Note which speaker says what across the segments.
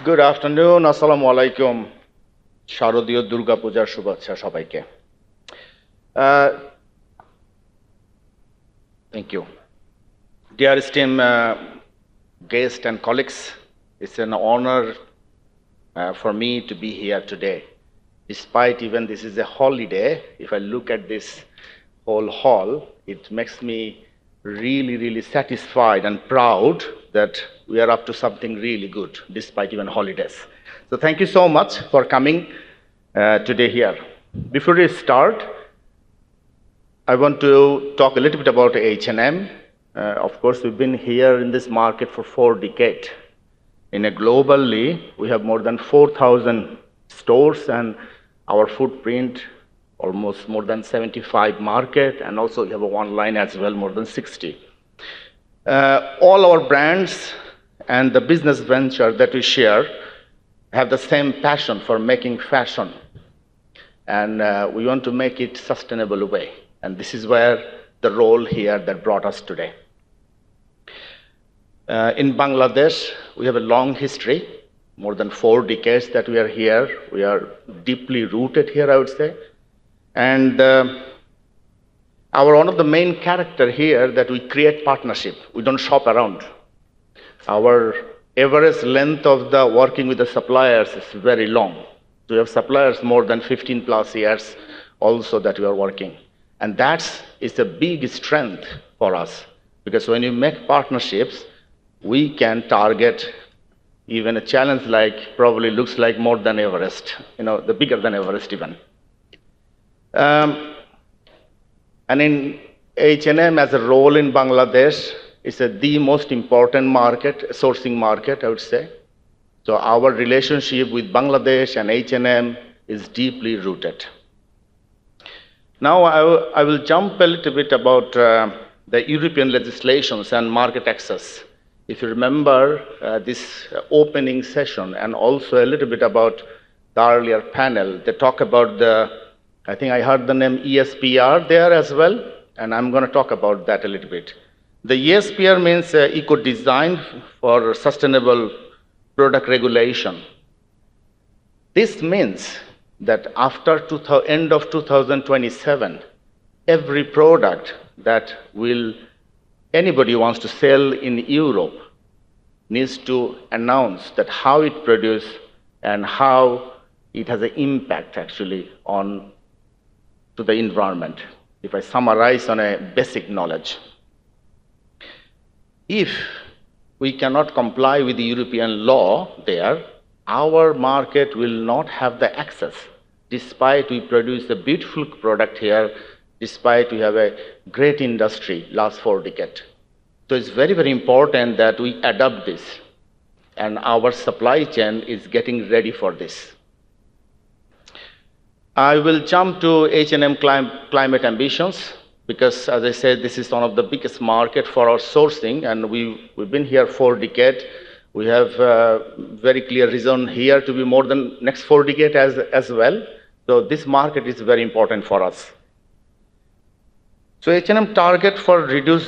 Speaker 1: Good afternoon, Assalamu alaikum. শারদীয় দুর্গা পূজার শুভেচ্ছা সবাইকে। Thank you. Dear esteemed guests and colleagues, it's an honor for me to be here today. Despite even this is a holiday, if I look at this whole hall, it makes me really satisfied and proud that we are up to something really good, despite even holidays. So thank you so much for coming today here. Before we start, I want to talk a little bit about H&M. Of course, we've been here in this market for 4 decades. Globally, we have more than 4,000 stores and our footprint almost more than 75 market, and also we have online as well, more than 60. All our brands and the business venture that we share have the same passion for making fashion, and we want to make it sustainable way. And this is where the role here that brought us today. In Bangladesh, we have a long history, more than 4 decades that we are here. We are deeply rooted here, I would say. And one of the main character here that we create partnership. We don't shop around. Our average length of the working with the suppliers is very long. We have suppliers more than 15 plus years also that we are working. And that is a big strength for us, because when you make partnerships, we can target even a challenge like probably looks like more than Everest, the bigger than Everest even. And in H&M as a role in Bangladesh, it's the most important market, sourcing market, I would say. So our relationship with Bangladesh and H&M is deeply rooted. Now I will jump a little bit about the European legislations and market access. If you remember this opening session, and also a little bit about the earlier panel, they talk about I think I heard the name ESPR there as well, and I'm going to talk about that a little bit. The ESPR means eco-design for sustainable product regulation. This means that after end of 2027, every product that anybody wants to sell in Europe needs to announce that how it produced and how it has an impact actually to the environment, if I summarize on a basic knowledge. If we cannot comply with the European law there, our market will not have the access, despite we produce a beautiful product here, despite we have a great industry last 4 decades. So it's very important that we adopt this, and our supply chain is getting ready for this. I will jump to H&M climate ambitions, because as I said, this is one of the biggest market for our sourcing, and we've been here 4 decades. We have very clear reason here to be more than next 4 decades as well. So this market is very important for us. So H&M target for reduce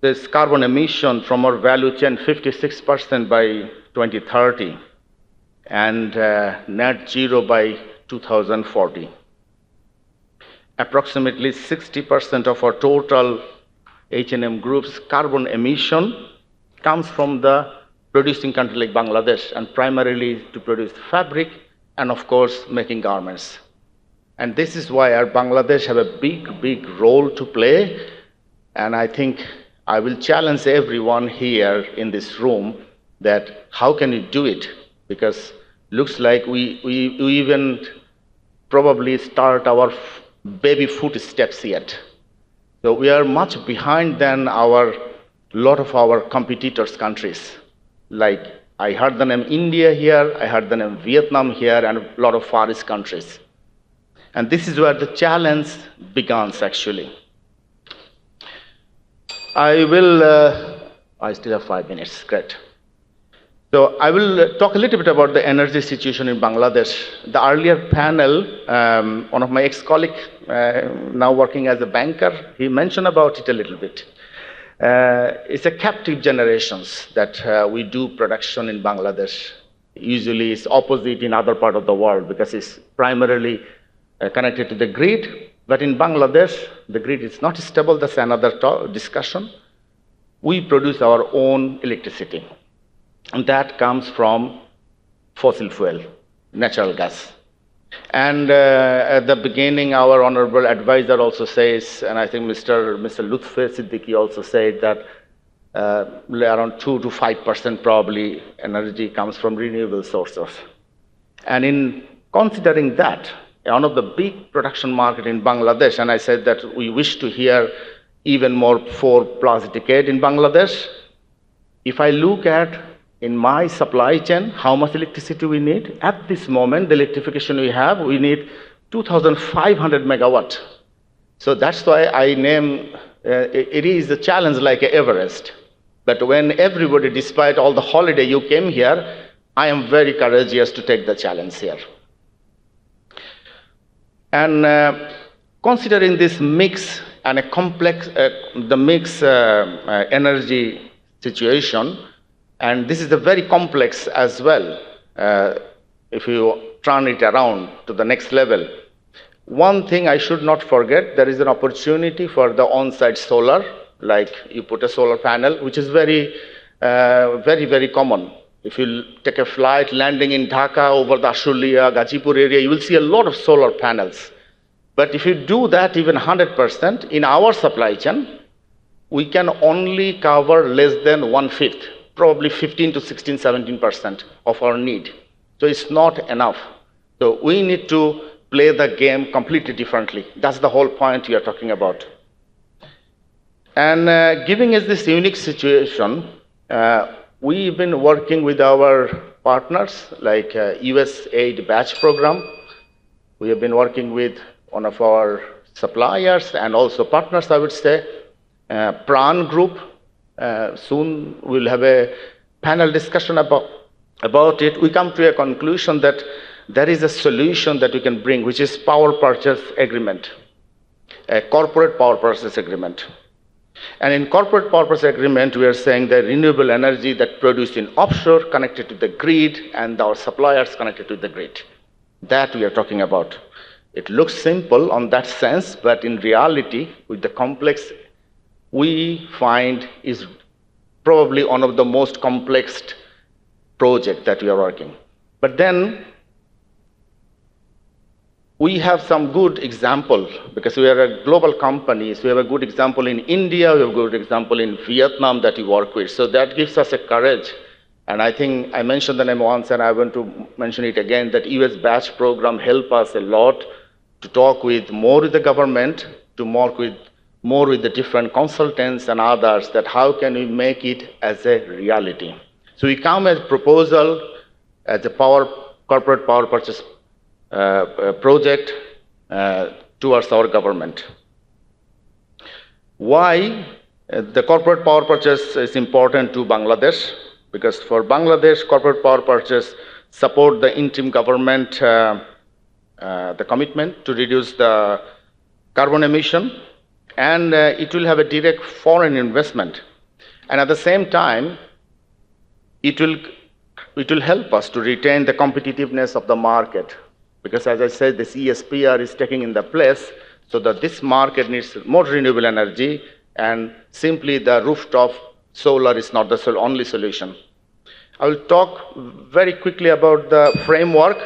Speaker 1: this carbon emission from our value chain 56% by 2030, and net zero by 2040. Approximately 60% of our total H&M Group's carbon emission comes from the producing country like Bangladesh, and primarily to produce fabric and of course making garments. And this is why our Bangladesh have a big role to play, and I think I will challenge everyone here in this room that how can you do it, because looks like we even probably start our baby footsteps yet. So we are much behind than lot of our competitors countries. Like I heard the name India here, I heard the name Vietnam here, and a lot of Far East countries. And this is where the challenge begins actually. I still have 5 minutes, great. So I will talk a little bit about the energy situation in Bangladesh. The earlier panel, one of my ex-colleagues, now working as a banker, he mentioned about it a little bit. It's a captive generations that we do production in Bangladesh. Usually it's opposite in other part of the world because it's primarily connected to the grid. But in Bangladesh, the grid is not stable. That's another discussion. We produce our own electricity, and that comes from fossil fuel, natural gas. And at the beginning, our honorable advisor also says, and I think Mr. Lutfi Siddiqui also said that around 2 to 5% probably energy comes from renewable sources. And in considering that, one of the big production market in Bangladesh, and I said that we wish to hear even more 4+ decade in Bangladesh. If I look at in my supply chain, how much electricity we need, at this moment, the electrification we need 2,500 megawatt. So that's why I name, it is a challenge like Everest. But when everybody, despite all the holiday you came here, I am very courageous to take the challenge here. And considering this mix and a complex, the mix energy situation, and this is a very complex as well, if you turn it around to the next level. One thing I should not forget, there is an opportunity for the on-site solar, like you put a solar panel, which is very, very common. If you take a flight landing in Dhaka over the Ashulia, Gazipur area, you will see a lot of solar panels. But if you do that even 100%, in our supply chain, we can only cover less than 1/5, probably 15 to 16, 17% of our need. So it's not enough. So we need to play the game completely differently. That's the whole point we are talking about. And giving us this unique situation, we've been working with our partners like USAID batch program. We have been working with one of our suppliers and also partners, I would say, Pran Group. Soon we'll have a panel discussion about it. We come to a conclusion that there is a solution that we can bring, which is power purchase agreement, a corporate power purchase agreement. And in corporate power purchase agreement, we are saying that renewable energy that produced in offshore connected to the grid and our suppliers connected to the grid. That we are talking about. It looks simple on that sense, but in reality, with the complex, we find is probably one of the most complex projects that we are working. But then, we have some good example because we are a global company. So we have a good example in India, we have a good example in Vietnam that we work with. So that gives us a courage. And I think I mentioned the name once and I want to mention it again, that US batch program help us a lot to talk with more with the government, to work with more with the different consultants and others, that how can we make it as a reality. So we come as a proposal as a corporate power purchase project towards our government. Why the corporate power purchase is important to Bangladesh? Because for Bangladesh, corporate power purchase support the interim government, the commitment to reduce the carbon emission, and it will have a direct foreign investment. And at the same time, it will help us to retain the competitiveness of the market. Because as I said, this ESPR is taking in the place so that this market needs more renewable energy, and simply the rooftop solar is not the only solution. I will talk very quickly about the framework.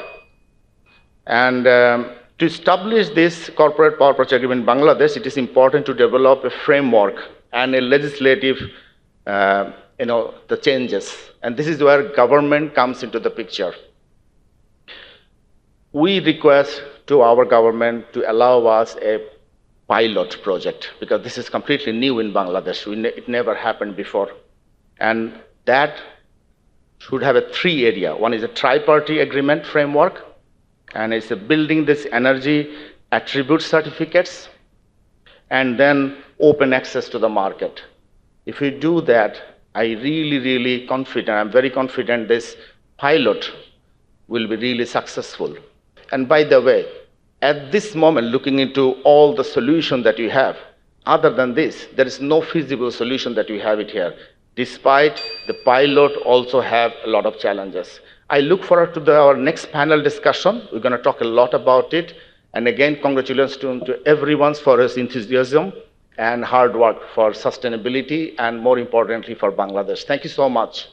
Speaker 1: And to establish this corporate power purchase agreement in Bangladesh, it is important to develop a framework and a legislative, the changes. And this is where government comes into the picture. We request to our government to allow us a pilot project, because this is completely new in Bangladesh. It never happened before. And that should have a 3 area. One is a tri-party agreement framework, and it's building this energy attribute certificates, and then open access to the market. If we do that, I'm very confident this pilot will be really successful. And by the way, at this moment, looking into all the solutions that you have, other than this, there is no feasible solution that we have it here. Despite the pilot also have a lot of challenges. I look forward to our next panel discussion. We're going to talk a lot about it. And again, congratulations to everyone for his enthusiasm and hard work for sustainability and more importantly for Bangladesh. Thank you so much.